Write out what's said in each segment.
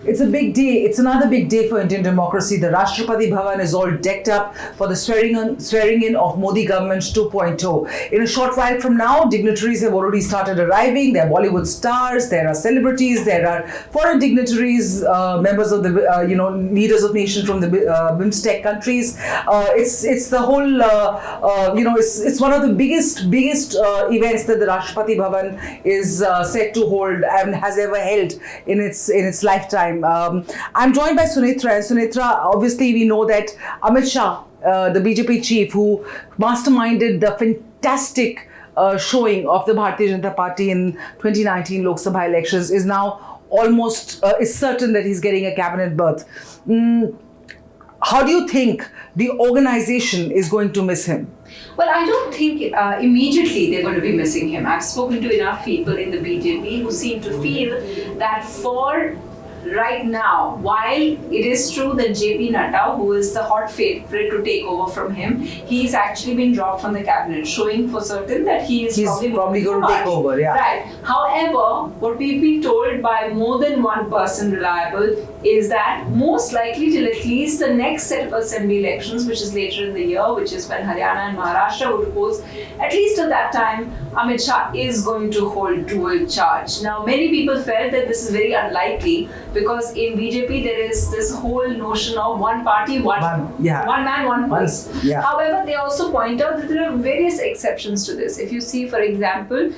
It's a big day. It's another big day for Indian democracy. The Rashtrapati Bhavan is all decked up for the swearing in of Modi government 2.0. In a short while from now, dignitaries have already started arriving. There are Bollywood stars, there are celebrities, there are foreign dignitaries, members of the leaders of nations from the BIMSTEC countries. It's the whole it's one of the biggest events that the Rashtrapati Bhavan is set to hold and has ever held in its lifetime. I'm joined by Sunetra. And Sunetra, obviously we know that Amit Shah, the BJP chief who masterminded the fantastic showing of the Bharatiya Janata Party in 2019 Lok Sabha elections, is now almost is certain that he's getting a cabinet berth. How do you think the organization is going to miss him? Well, I don't think immediately they're going to be missing him. I've spoken to enough people in the BJP who seem to feel that for right now, while it is true that JP Nadda, who is the hot favorite to take over from him, he's actually been dropped from the cabinet, showing for certain that he's probably going to take over. Yeah. Right. However, what we've been told by more than one person reliable is that most likely till at least the next set of assembly elections, which is later in the year, which is when Haryana and Maharashtra would pose, at least at that time, Amit Shah is going to hold dual charge. Now, many people felt that this is very unlikely because in BJP there is this whole notion of one party, one man, one voice. Yeah. However, they also point out that there are various exceptions to this. If you see, for example,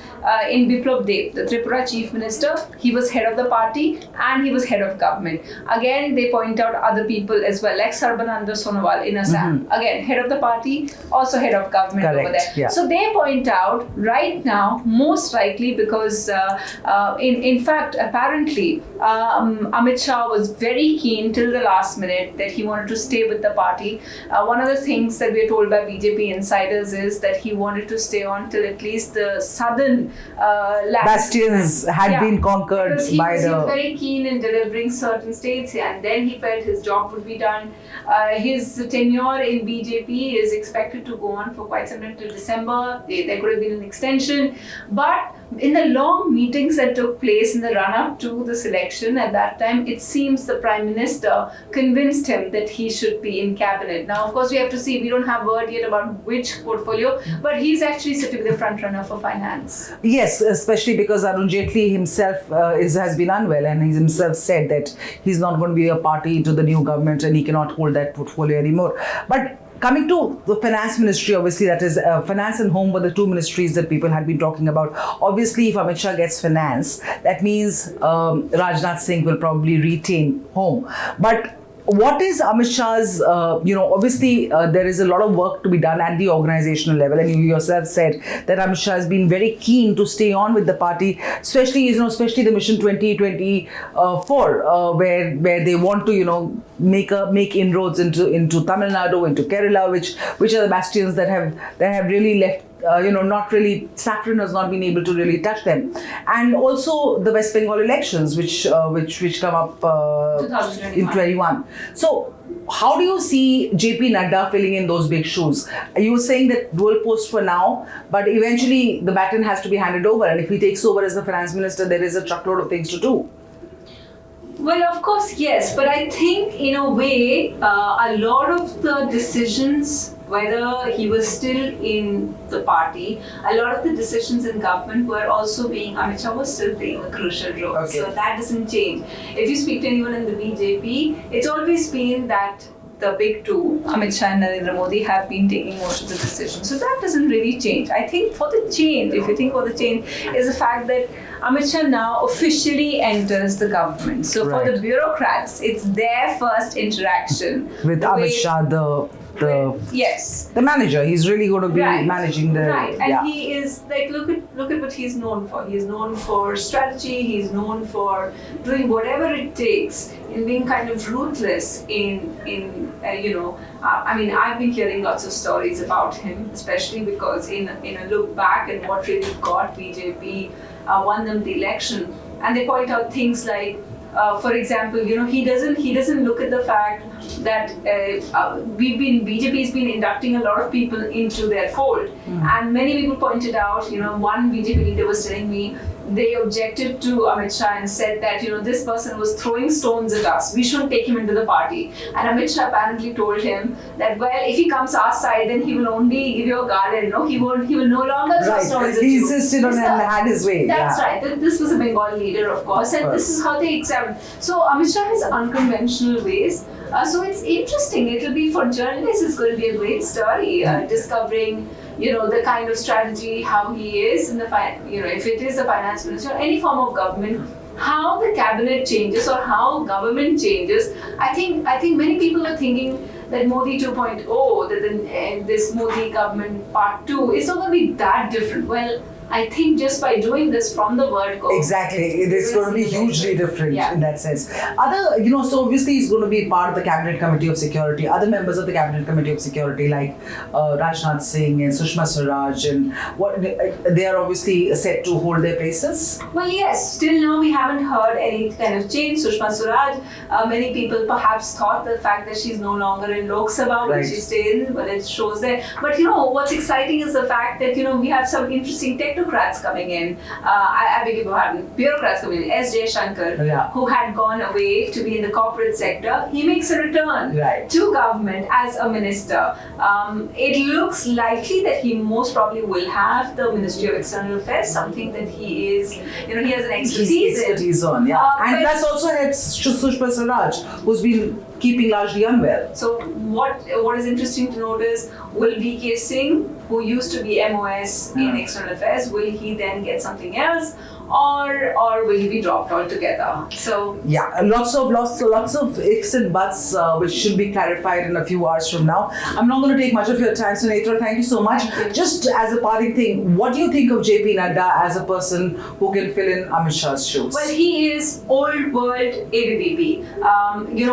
in Biplab Deb, the Tripura chief minister, he was head of the party and he was head of government. Again, they point out other people as well, like Sarbananda Sonowal in Assam. Again, head of the party, also head of government. Correct. Over there. Yeah. So they point out right now, most likely because in fact, apparently, Amit Shah was very keen till the last minute that he wanted to stay with the party. One of the things that we are told by BJP insiders is that he wanted to stay on till at least the southern bastions had been conquered by he was very keen in delivering certain states, and then he felt his job would be done. His tenure in BJP is expected to go on for quite some time till December. There could have been an extension, but in the long meetings that took place in the run-up to the selection at that time, it seems the Prime Minister convinced him that he should be in cabinet. Now, of course, we have to see, we don't have word yet about which portfolio, but he's actually sitting with the front runner for finance. Yes, especially because Arun Jaitley himself has been unwell, and he himself said that he's not going to be a party to the new government and he cannot hold that portfolio anymore. But coming to the finance ministry, obviously that is finance and home were the two ministries that people had been talking about. Obviously, if Amit Shah gets finance, that means Rajnath Singh will probably retain home. But what is Amit Shah's, obviously there is a lot of work to be done at the organizational level, and you yourself said that Amit Shah has been very keen to stay on with the party, especially the Mission 2024, where they want to, make inroads into Tamil Nadu, into Kerala, which are the bastions that have really left. Not really, saffron has not been able to really touch them. And also the West Bengal elections, which come up in 21. So how do you see JP Nadda filling in those big shoes? You were saying that dual post for now, but eventually the baton has to be handed over. And if he takes over as the finance minister, there is a truckload of things to do. Well, of course, yes. But I think in a way, a lot of the decisions, whether he was still in the party, a lot of the decisions in government were also Amit Shah was still playing a crucial role. Okay. So that doesn't change. If you speak to anyone in the BJP, it's always been that the big two, Amit Shah and Narendra Modi, have been taking most of the decisions. So that doesn't really change. I think for the change, if you think for the change, is the fact that Amit Shah now officially enters the government. So for the bureaucrats, it's their first interaction with Amit Shah, the manager. He's really going to be managing the and he is like, look at what he's known for. He's known for strategy. He's known for doing whatever it takes in being kind of ruthless I've been hearing lots of stories about him, especially because in a look back and what really got BJP won them the election, and they point out things like, for example, he doesn't look at the fact that BJP's been inducting a lot of people into their fold, and many people pointed out, one BJP leader was telling me they objected to Amit Shah and said that, this person was throwing stones at us. We shouldn't take him into the party. And Amit Shah apparently told him that, well, if he comes our side, then he will only give you a garland. No, he will no longer throw stones at you. He insisted on and had his way. That's right. This was a Bengal leader, of course, and this is how they examined. So Amit Shah has unconventional ways. So it's interesting. It'll be for journalists. It's going to be a great story discovering, the kind of strategy, how he is in the if it is the finance minister, any form of government, how the cabinet changes or how government changes. I think many people are thinking that Modi 2.0, that this Modi government part 2 is not going to be that different. Well, I think just by doing this from the word go. Exactly. It is going to be hugely different in that sense. So obviously he's going to be part of the Cabinet Committee of Security. Other members of the Cabinet Committee of Security like Rajnath Singh and Sushma Swaraj, and they are obviously set to hold their places. Well, yes. Still now we haven't heard any kind of change. Sushma Swaraj, many people perhaps thought the fact that she's no longer in Lok Sabha, will she stay in? Well, it shows there. But what's exciting is the fact that we have some interesting technocrats coming in. I beg your pardon, bureaucrats coming in. S. Jaishankar, who had gone away to be in the corporate sector, he makes a return to government as a minister. It looks likely that he most probably will have the Ministry of External Affairs, something that he is, he has an expertise on. And plus also helps Sushma Swaraj, who's been keeping largely unwell. So what is interesting to note is, will V.K. Singh, who used to be MOS in External Affairs, will he then get something else, or will he be dropped altogether? So lots of ifs and buts which should be clarified in a few hours from now. I'm not going to take much of your time, Sunetra. Thank you so much. Just as a parting thing, what do you think of JP Nadda as a person who can fill in Amit Shah's shoes? Well, he is old world ABVP.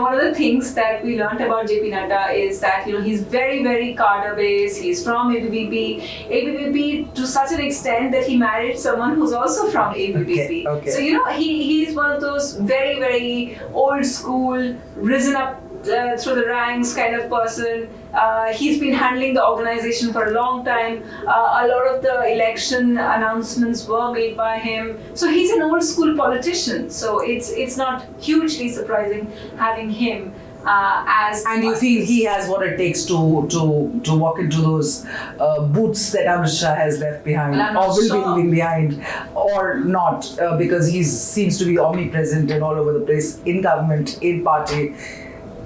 One of the things that we learned about JP Nadda is that he's very, very cadre based. He's from ABVP to such an extent that he married someone who's also from ABVP. Okay. So he's one of those very, very old school, risen up through the ranks kind of person. He's been handling the organization for a long time. A lot of the election announcements were made by him. So he's an old school politician. So it's not hugely surprising having him and you feel he has what it takes to walk into those boots that Amit Shah has left behind, or will be leaving behind, or not, because he seems to be omnipresent and all over the place, in government, in party,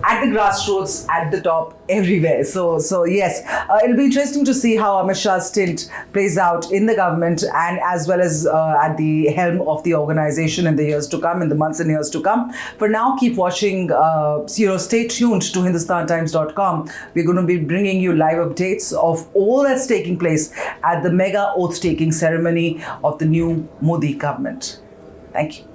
at the grassroots, at the top, everywhere. So yes, it'll be interesting to see how Amit Shah's stint plays out in the government, and as well as at the helm of the organization in the years to come, in the months and years to come. For now, keep watching, stay tuned to HindustanTimes.com. We're going to be bringing you live updates of all that's taking place at the mega oath-taking ceremony of the new Modi government. Thank you.